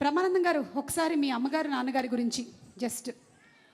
బ్రహ్మానందం గారు, ఒకసారి మీ అమ్మగారు నాన్నగారి గురించి జస్ట్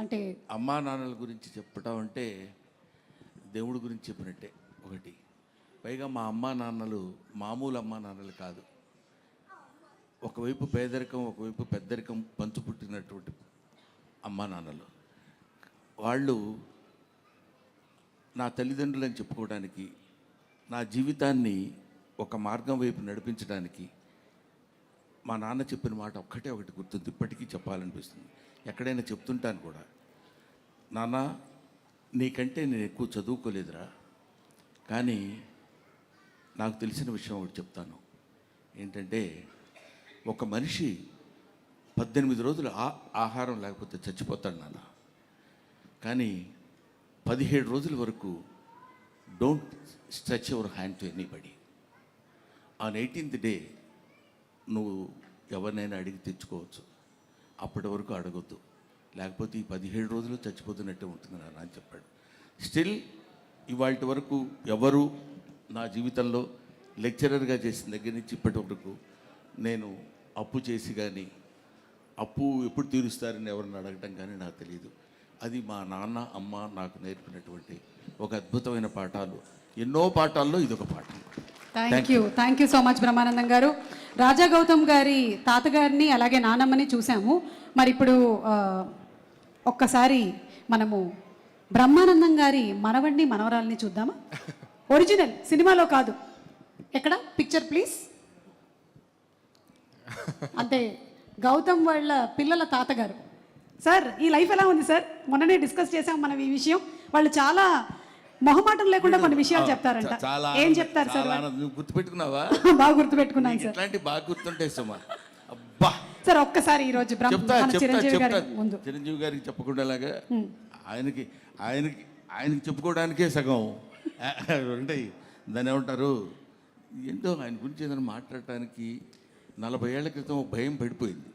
అంటే. అమ్మా నాన్నల గురించి చెప్పటం అంటే దేవుడి గురించి చెప్పినట్టే ఒకటి. పైగా మా అమ్మా నాన్నలు మామూలు అమ్మా నాన్నలు కాదు. ఒకవైపు పేదరికం, ఒకవైపు పెద్దరికం పంచుపుట్టినటువంటి అమ్మా నాన్నలు. వాళ్ళు నా తల్లిదండ్రులు అని చెప్పుకోవడానికి, నా జీవితాన్ని ఒక మార్గం వైపు నడిపించడానికి మా నాన్న చెప్పిన మాట ఒక్కటే ఒకటి గుర్తుంది, ఇప్పటికీ చెప్పాలనిపిస్తుంది. ఎక్కడైనా చెప్తుంటాను కూడా, నాన్న నీకంటే నేను ఎక్కువ చదువుకోలేదురా, కానీ నాకు తెలిసిన విషయం ఒకటి చెప్తాను. ఏంటంటే ఒక మనిషి 18 రోజులు ఆహారం లేకపోతే చచ్చిపోతాడు నాన్న, కానీ 17 రోజుల వరకు don't stretch your hand to anybody. On 18th day నువ్వు ఎవరినైనా అడిగి తెచ్చుకోవచ్చు, అప్పటి వరకు అడగొద్దు, లేకపోతే ఈ 17 రోజులు చచ్చిపోతున్నట్టే ఉంటుంది నాన్న అని చెప్పాడు. స్టిల్ ఇవాళ వరకు ఎవరు నా జీవితంలో లెక్చరర్గా చేసిన దగ్గర నుంచి ఇప్పటి వరకు నేను అప్పు చేసి కానీ, అప్పు ఎప్పుడు తీరుస్తారని ఎవరిని అడగటం కానీ నాకు తెలియదు. అది మా నాన్న అమ్మ నాకు నేర్పినటువంటి ఒక అద్భుతమైన పాఠాలు. ఎన్నో పాఠాల్లో ఇదొక పాఠం. Thank you so much Brahmanandam గారు. రాజా గౌతమ్ గారి తాతగారిని అలాగే నానమ్మని చూసాము. మరి ఇప్పుడు ఒక్కసారి మనము బ్రహ్మానందం గారి మనవడిని మనవరాల్ని చూద్దామా? ఒరిజినల్ సినిమాలో కాదు, ఎక్కడ పిక్చర్ ప్లీజ్. అంటే గౌతమ్ వాళ్ళ పిల్లల తాతగారు. సార్ ఈ లైఫ్ ఎలా ఉంది సార్? మొన్ననే డిస్కస్ చేసాం మనం ఈ విషయం. వాళ్ళు చాలా మొహమాటం లేకుండా కొన్ని విషయాలు చెప్తారంట. ఏం చెప్తారు సార్? గుర్తుపెట్టుకున్నావా? బాగా గుర్తుపెట్టుకున్నాను సార్. ఇట్లాంటి బాగా గుర్తుంటాయి సుమా. అబ్బా సార్ ఒక్కసారి ఈ రోజు చిరంజీవి గారికి చెప్పకుండాలాగా ఆయనకి చెప్పుకోవడానికే సగం ఉంటాయి. దాన్ని ఏమంటారు, ఏంటో ఆయన గురించి ఏదైనా మాట్లాడటానికి 40 ఏళ్ల క్రితం భయం పడిపోయింది.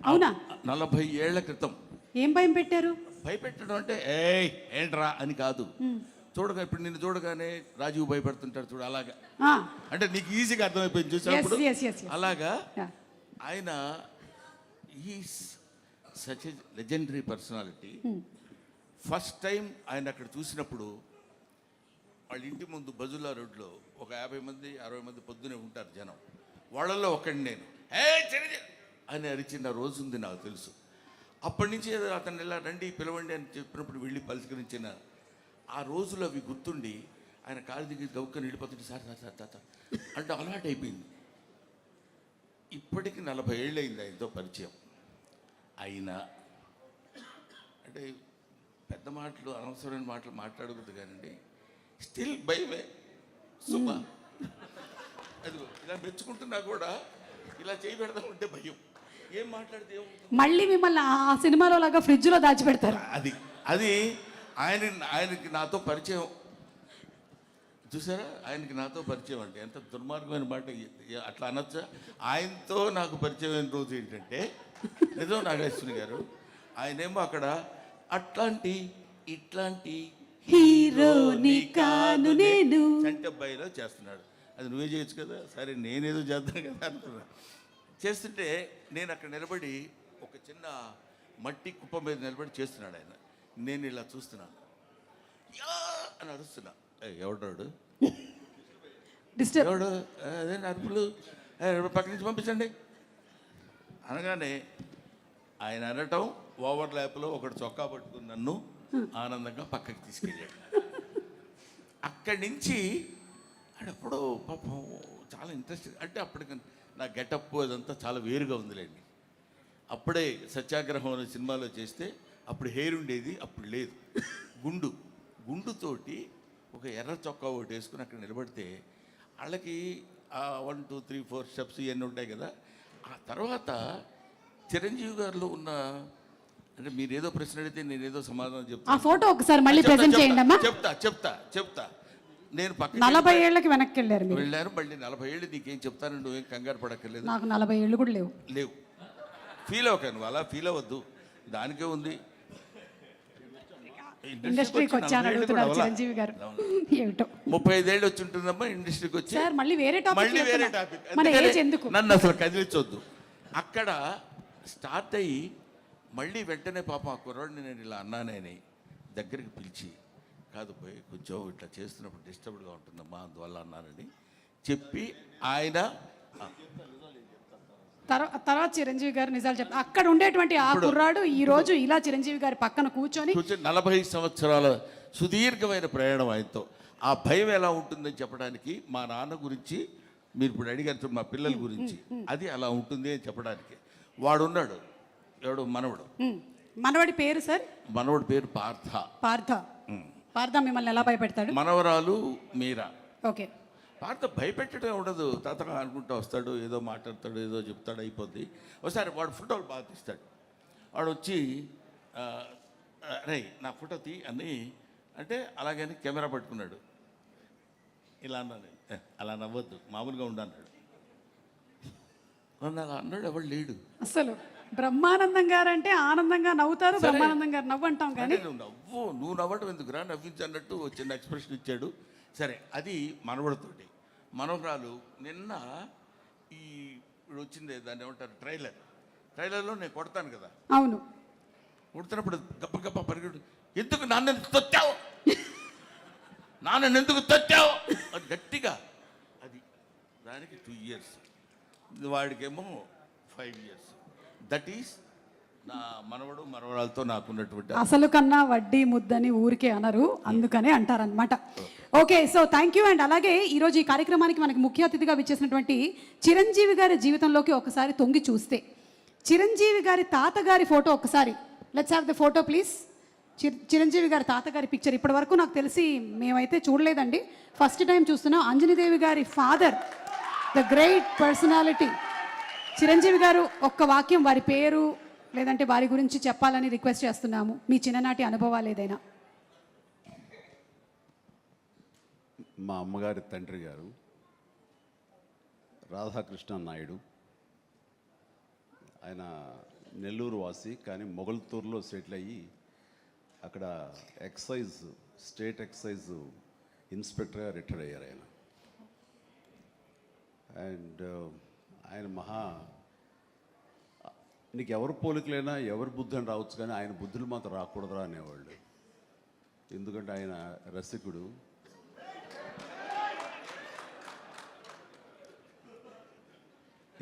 అవునా? 40 ఏళ్ల క్రితం ఏం భయం పెట్టారు? భయపెట్టడం అంటే ఏంట్రా అని కాదు. చూడగా ఇప్పుడు నిన్ను చూడగానే రాజీవ్ భయపడుతుంటాడు చూడు, అలాగా. అంటే నీకు ఈజీగా అర్థమైపోయింది చూసినప్పుడు. అలాగా ఆయన is such a legendary personality. First time ఆయన అక్కడ చూసినప్పుడు వాళ్ళ ఇంటి ముందు బజుల్లా రోడ్లో ఒక 50 మంది 60 మంది పొద్దునే ఉంటారు జనం. వాళ్ళల్లో ఒకటి నేను అని అరిచిన రోజు ఉంది నాకు తెలుసు. అప్పటి నుంచి అతను ఇలా రండి పిలవండి అని చెప్పినప్పుడు వెళ్ళి పలకరించిన ఆ రోజులు అవి గుర్తుండి ఆయన కాలు దిగి గౌక్కని వెళ్ళిపోతుంటే సార్ సార్ సార్ తాత అంటే అలవాటు అయిపోయింది. ఇప్పటికి 40 ఏళ్ళు అయింది ఆయనతో పరిచయం. అయినా అంటే పెద్ద మాటలు అనవసరమైన మాటలు మాట్లాడకూడదు కానండి, స్టిల్ భయమే సుమా. అది ఇలా మెచ్చుకుంటున్నా కూడా ఇలా చేయి పెడతా ఉంటే భయం. ఏం మాట్లాడితే మళ్ళీ మిమ్మల్ని ఆ సినిమాలో లాగా ఫ్రిడ్జ్లో దాచిపెడతారు. అది ఆయనకి నాతో పరిచయం చూసారా? ఆయనకి నాతో పరిచయం అంటే ఎంత దుర్మార్గమైన మాట, అట్లా అనొచ్చా? ఆయనతో నాకు పరిచయం అయిన రోజు ఏంటంటే, నిజం నాగేశ్వరి గారు, ఆయనేమో అక్కడ అట్లాంటి ఇట్లాంటి హీరోని కాను నేను చంటబ్బాయిలో చేస్తున్నాడు. అది నువ్వే చేయొచ్చు కదా, సరే నేనేదో చేద్దాను కదా అనుకున్నా. చేస్తుంటే నేను అక్కడ నిలబడి ఒక చిన్న మట్టి కుప్ప మీద నిలబడి చేస్తున్నాడు ఆయన. నేను ఇలా చూస్తున్నాను, అని అరుస్తున్నా, ఎవడాడు ఎవడు అదే అరుపులు, పక్క నుంచి పంపించండి అనగానే ఆయన అనటం ఓవర్ ల్యాప్లో ఒకటి చొక్కా పట్టుకుని నన్ను ఆనందంగా పక్కకి తీసుకెళ్ళాడు. అక్కడి నుంచి ఆడప్పుడు పాపం చాలా ఇంట్రెస్ట్. అంటే అప్పటికి నా గెటప్ అదంతా చాలా వేరుగా ఉందిలేండి. అప్పుడే సత్యాగ్రహం అనే సినిమాలో చేస్తే అప్పుడు హెయిర్ ఉండేది, అప్పుడు లేదు. గుండుతోటి ఒక ఎర్ర చొక్కా ఒకటి వేసుకుని అక్కడ నిలబడితే వాళ్ళకి 1 2 3 4 స్టెప్స్ ఇవన్నీ ఉంటాయి కదా. ఆ తర్వాత చిరంజీవి గారిలో ఉన్న, అంటే మీరు ఏదో ప్రశ్న అడిగితే నేనేదో సమాధానం చెప్తాను. ఆ ఫోటో ఒకసారి మళ్ళీ ప్రెజెంట్ చేయండి అమ్మా. చెప్తా. నేను పక్కన 40 ఏళ్ళకి వెనక్కి వెళ్ళాను. మళ్ళీ 40 ఏళ్ళు నీకేం చెప్తాను, నువ్వేం కంగారు పడక్కర్లేదు. నాకు 40 ఏళ్ళు కూడా లేవు. ఫీల్ అవ్వక, నువ్వు అలా ఫీల్ అవ్వద్దు, దానికే ఉంది. ఇండస్ట్రీకి వచ్చాను అడుగుతున్నారు చిరంజీవి గారు. ఏమిటో 35 ఏళ్ళు వచ్చి ఉంటుందమ్మా ఇండస్ట్రీకి వచ్చి. సార్ మళ్ళీ వేరే టాపిక్. మన ఏజ్ ఎందుకు? నన్ను అసలు కదిలించొద్దు. అక్కడ స్టార్ట్ అయ్యి మళ్ళీ వెంటనే పాపం ఆ కుర్రాడిని నేను ఇలా అన్నానని దగ్గరికి పిలిచి కాదు పోయి కొంచెం ఇట్లా చేస్తున్నప్పుడు డిస్టర్బ్డ్గా ఉంటుందమ్మా అందువల్ల అన్నానని చెప్పి ఆయన తర్వాత చిరంజీవి గారు నిజాలు చెప్తారు. అక్కడ ఉండేటువంటి ఆ కుర్రాడు ఈ రోజు ఇలా చిరంజీవి గారి పక్కన కూర్చొని 40 సంవత్సరాల సుదీర్ఘమైన ప్రయాణం ఆయనతో ఆ భయం ఎలా ఉంటుందని చెప్పడానికి మా నాన్న గురించి మీరు ఇప్పుడు అడిగారు మా పిల్లల గురించి అది అలా ఉంటుంది అని చెప్పడానికి వాడున్నాడు ఎవడు మనవడు. మనవడి పేరు సార్? మనవడి పేరు పార్థ. పార్థ మిమ్మల్ని ఎలా భయపెడతాడు? మనవరాలు మీరా. ఓకే. పార్థ భయపెట్టడం ఉండదు, తాతగా అనుకుంటూ వస్తాడు, ఏదో మాట్లాడతాడు, ఏదో చెప్తాడు, అయిపోద్ది. ఒకసారి వాడు ఫోటోలు బాగా తీస్తాడు. వాడు వచ్చి రే నా ఫోటో తీ అని అంటే అలాగని కెమెరా పట్టుకున్నాడు. ఇలా అన్నాడు, అలా నవ్వద్దు మామూలుగా ఉండన్నాడు. నన్ను అలా అన్నాడు, ఎవడు లేడు అసలు. బ్రహ్మానందం గారు అంటే ఆనందంగా నవ్వుతారు, బ్రహ్మానందం గారు నవ్వు అంటాం కానీ నువ్వు నవ్వడం ఎందుకురా నవ్వించన్నట్టు చిన్న ఎక్స్ప్రెషన్ ఇచ్చాడు. సరే అది మనవడితోటి. మనవరాలు నిన్న ఈ ఇప్పుడు వచ్చింది దాన్ని ఏమంటారు ట్రైలర్లో నేను కొడతాను కదా, అవును, కొడుతున్నప్పుడు గప్ప గప్ప పరిగెడు ఎందుకు నాన్న తొత్తావు నాన్నెందుకు తొత్తావు అది గట్టిగా అది దానికి 2 years, వాడికేమో 5 years. దట్ ఈస్ నా మనవడు మనవరాలతో నాకున్నటువంటి అసలు కన్నా వడ్డీ ముద్దని ఊరికే అనరు, అందుకనే అంటారనమాట. Okay, so thank you. And అలాగే ఈరోజు ఈ కార్యక్రమానికి మనకి ముఖ్య అతిథిగా విచ్చేసినటువంటి చిరంజీవి గారి జీవితంలోకి ఒకసారి తొంగి చూస్తే చిరంజీవి గారి తాతగారి ఫోటో ఒకసారి let's have the photo please. Chiranjeevi గారి తాతగారి పిక్చర్ ఇప్పటి వరకు నాకు తెలిసి మేమైతే చూడలేదండి, ఫస్ట్ టైం చూస్తున్నాం. అంజనీదేవి గారి father, the great personality Chiranjeevi గారు. ఒక్క వాక్యం వారి పేరు లేదంటే వారి గురించి చెప్పాలని రిక్వెస్ట్ చేస్తున్నాము, మీ చిన్ననాటి అనుభవాలు ఏదైనా. మా అమ్మగారి తండ్రి గారు రాధాకృష్ణ నాయుడు. ఆయన నెల్లూరు వాసి కానీ మొగల్తూరులో సెటిల్ అయ్యి అక్కడ స్టేట్ ఎక్సైజ్ ఇన్స్పెక్టర్గా రిటైర్ అయ్యారు ఆయన. అండ్ ఆయన నీకు ఎవరు పోలికలైనా ఎవరి బుద్ధి అని రావచ్చు కానీ ఆయన బుద్ధులు మాత్రం రాకూడదురా అనేవాళ్ళు. ఎందుకంటే ఆయన రసికుడు.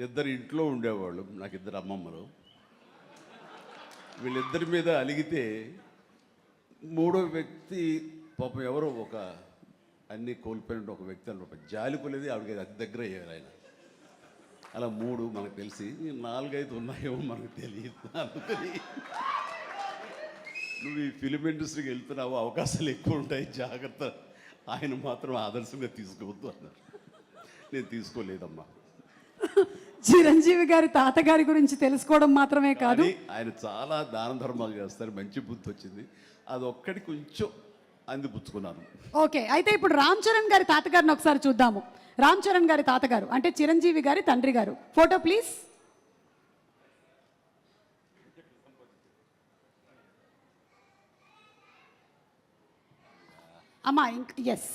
ఇద్దరు ఇంట్లో ఉండేవాళ్ళు, నాకు 2 అమ్మమ్మలు. వీళ్ళిద్దరి మీద అలిగితే 3వ వ్యక్తి పాపం ఎవరో అన్నీ కోల్పోయిన ఒక వ్యక్తి అని జాలి కొలేది ఆవిడకి అతి దగ్గర అయ్యారు ఆయన. అలా 3 మనకు తెలిసి 4-5 ఉన్నాయేమో మనకు తెలియదు. అందుకని నువ్వు ఈ ఫిలిం ఇండస్ట్రీకి వెళ్తున్నావు, అవకాశాలు ఎక్కువ ఉంటాయి, జాగ్రత్త, ఆయన మాత్రం ఆదర్శంగా తీసుకోవద్దు అన్నారు. నేను తీసుకోలేదమ్మా. చిరంజీవి గారి తాతగారి గురించి తెలుసుకోవడం మాత్రమే కాదు, ఆయన చాలా దాన ధర్మాలు చేస్తారు, మంచి బుద్ధి వచ్చింది, అది ఒక్కటి కొంచెం అందిపుచ్చుకున్నాను. ఓకే, అయితే ఇప్పుడు రామ్ చరణ్ గారి తాతగారిని ఒకసారి చూద్దాము. రామ్ చరణ్ గారి తాతగారు అంటే చిరంజీవి గారి తండ్రి గారు. Photo please. అమ్మా ఎస్,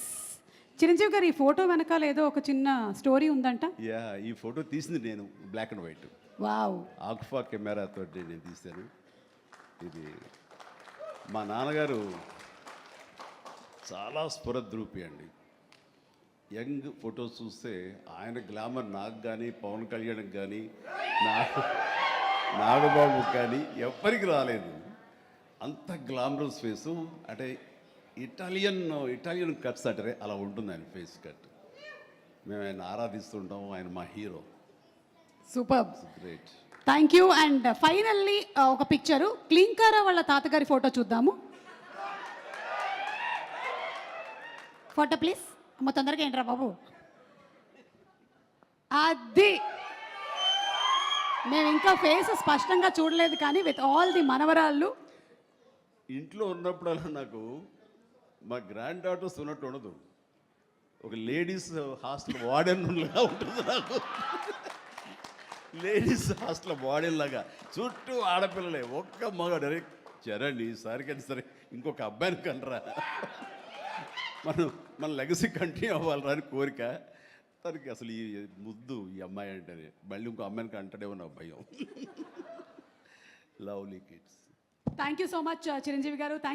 చిరంజీవి గారు ఈ ఫోటో వెనకాల ఏదో ఒక చిన్న స్టోరీ ఉందంట. ఈ ఫోటో తీసింది నేను, బ్లాక్ అండ్ వైట్. వావ్. ఆక్ఫా కెమెరాతో నేను తీశాను. ఇది మా నాన్నగారు చాలా స్ఫురద్రూపి అండి. యంగ్ ఫొటోస్ చూస్తే ఆయన గ్లామర్ నాకు కానీ పవన్ కళ్యాణ్కి కానీ నాగబాబుకి కానీ ఎవ్వరికి రాలేదు. అంత గ్లామరస్ ఫేసు, అంటే ఇటాలియన్ కట్స్ అంటారే అలా ఉంటుంది ఆయన ఫేస్ కట్. మేము ఆయన ఆరాధిస్తుంటాము, ఆయన మా hero. Super, great, thank you. And finally ఒక పిక్చరు క్లీంకారా వాళ్ళ తాతగారి ఫోటో చూద్దాము. Photo please. అమ్మ తొందరగా ఏంట్రా బాబు, అది మేము ఇంకా ఫేస్ స్పష్టంగా చూడలేదు కానీ విత్ ఆల్ ది మనవరాళ్ళు ఇంట్లో ఉన్నప్పుడల్లా నాకు మా గ్రాండ్ డాటర్స్ ఉన్నట్టు ఉండదు, ఒక లేడీస్ హాస్టల్ వార్డెన్లాగా ఉంటుంది నాకు. లేడీస్ హాస్టల్ వార్డెన్ లాగా చుట్టూ ఆడపిల్లలే, ఒక్క మగాడు. అరే చరణ్ ఈసారి కానీ సరే ఇంకొక అబ్బాయిని కనరా, మన లెగసీ కంటిన్యూ అవ్వాలరా అని కోరిక. తనకి అసలు ఈ ముద్దు ఈ అమ్మాయి అంటేనే మళ్ళీ ఇంకో అమ్మాయికి అంటాడేమో నాకు భయం. Lovely kids. Thank you so much Chiranjeevi గారు. థ్యాంక్